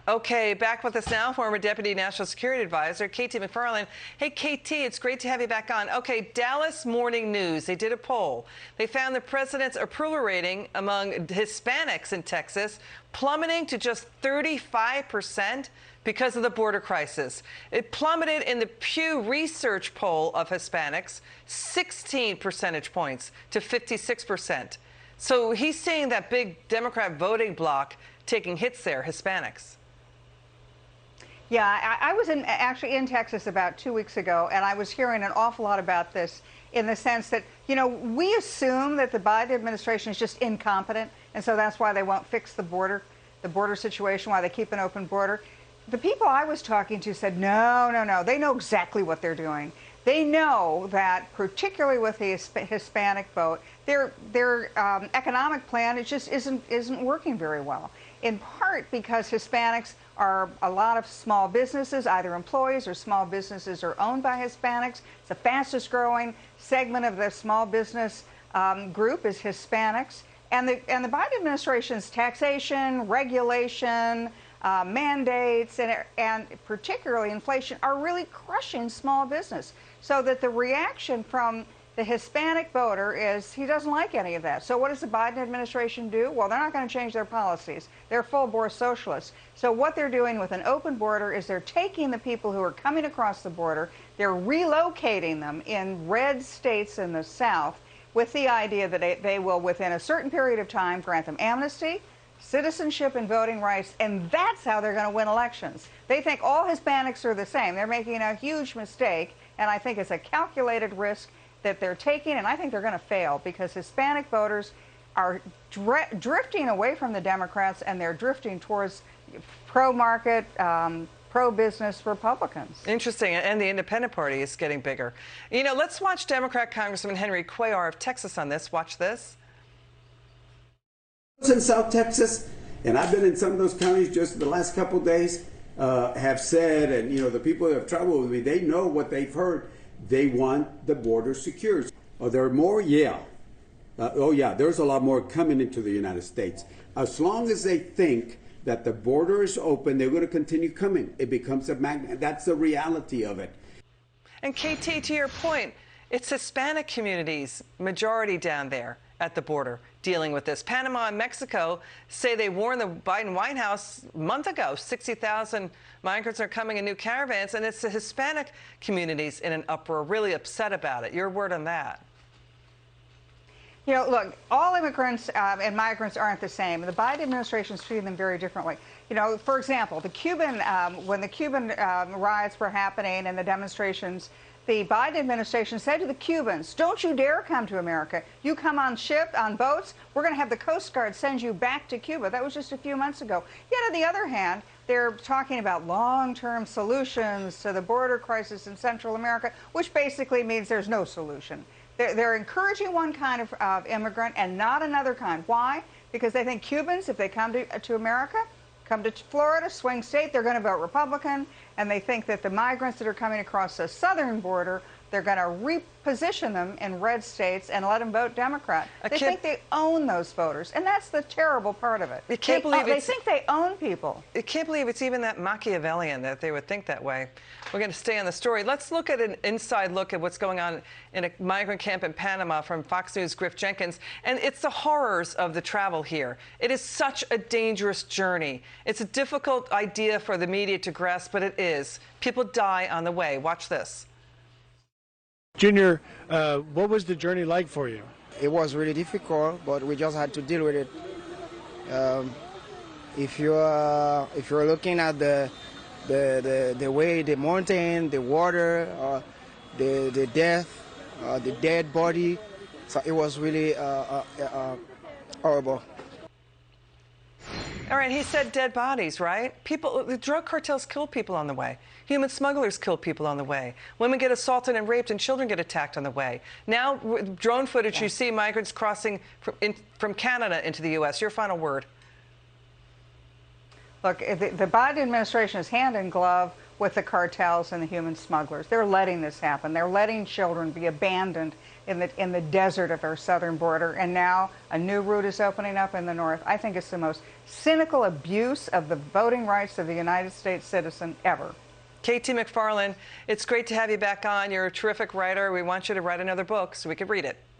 Okay, back with us now, former Deputy National Security Advisor, KT McFarland. Hey, KT, it's great to have you back on. Okay, Dallas Morning News, they did a poll. They found the president's approval rating among Hispanics in Texas plummeting to just 35% because of the border crisis. It plummeted in the Pew Research poll of Hispanics 16 percentage points to 56%. So he's seeing that big Democrat voting bloc taking hits there, Hispanics. Yeah, I was actually in Texas about 2 weeks ago, and I was hearing an awful lot about this in the sense that, you know, we assume that the Biden administration is just incompetent, and so that's why they won't fix the border situation, why they keep an open border. The people I was talking to said, no, they know exactly what they're doing. They know that, particularly with the Hispanic vote, their economic plan, it just isn't working very well. In part because Hispanics are a lot of small businesses, either employees or small businesses are owned by Hispanics. It's the fastest growing segment of the small business group is Hispanics. And the Biden administration's taxation, regulation, mandates, and particularly inflation are really crushing small business. So that the reaction from the Hispanic voter is he doesn't like any of that. So what does the Biden administration do? Well, they're not going to change their policies. They're full-bore socialists. So what they're doing with an open border is they're taking the people who are coming across the border, they're relocating them in red states in the South with the idea that they will, within a certain period of time, grant them amnesty, citizenship, and voting rights, and that's how they're going to win elections. They think all Hispanics are the same. They're making a huge mistake, and I think it's a calculated risk that they're taking, and I think they're going to fail because Hispanic voters are drifting away from the Democrats, and they're drifting towards pro-market, pro-business Republicans. Interesting, and the Independent Party is getting bigger. You know, let's watch Democrat Congressman Henry Cuellar of Texas on this. Watch this. In South Texas, and I've been in some of those counties just the last couple of days, have said, and you know, the people that have traveled with me, they know what they've heard. They want the border secured. Are there more? Yeah. Oh, yeah, there's a lot more coming into the United States. As long as they think that the border is open, they're going to continue coming. It becomes a magnet. That's the reality of it. And KT, to your point, it's Hispanic communities, majority down there at the border dealing with this. Panama and Mexico say they warned the Biden White House a month ago, 60,000 migrants are coming in new caravans, and it's the Hispanic communities in an uproar, really upset about it. Your word on that. You know, look, all immigrants and migrants aren't the same. The Biden administration is treating them very differently. You know, for example, the Cuban, when the Cuban riots were happening and the demonstrations, the Biden administration said to the Cubans, don't you dare come to America. You come on boats, we're going to have the Coast Guard send you back to Cuba. That was just a few months ago. Yet on the other hand, they're talking about long-term solutions to the border crisis in Central America, which basically means there's no solution. They're encouraging one kind of immigrant and not another kind. Why? Because they think Cubans, if they come to America, come to Florida, swing state, they're going to vote Republican, and they think that the migrants that are coming across the southern border, they're going to reposition them in red states and let them vote Democrat. They think they own those voters, and that's the terrible part of it. They think they own people. I can't believe it's even that Machiavellian that they would think that way. We're going to stay on the story. Let's look at an inside look at what's going on in a migrant camp in Panama from Fox News' Griff Jenkins. And it's the horrors of the travel here. It is such a dangerous journey. It's a difficult idea for the media to grasp, but it is. People die on the way. Watch this. Junior, what was the journey like for you? It was really difficult, but we just had to deal with it. If you're looking at the way, the mountain, the water, the death, the dead body, so it was really horrible. All right, he said dead bodies, right? People, the drug cartels kill people on the way. Human smugglers kill people on the way. Women get assaulted and raped, and children get attacked on the way. Now, with drone footage, you see migrants crossing from Canada into the U.S. Your final word. Look, the Biden administration is hand in glove with the cartels and the human smugglers. They're letting this happen. They're letting children be abandoned in the desert of our southern border, and now a new route is opening up in the north. I think it's the most cynical abuse of the voting rights of the United States citizen ever. KT McFarland, it's great to have you back on. You're a terrific writer. We want you to write another book so we could read it.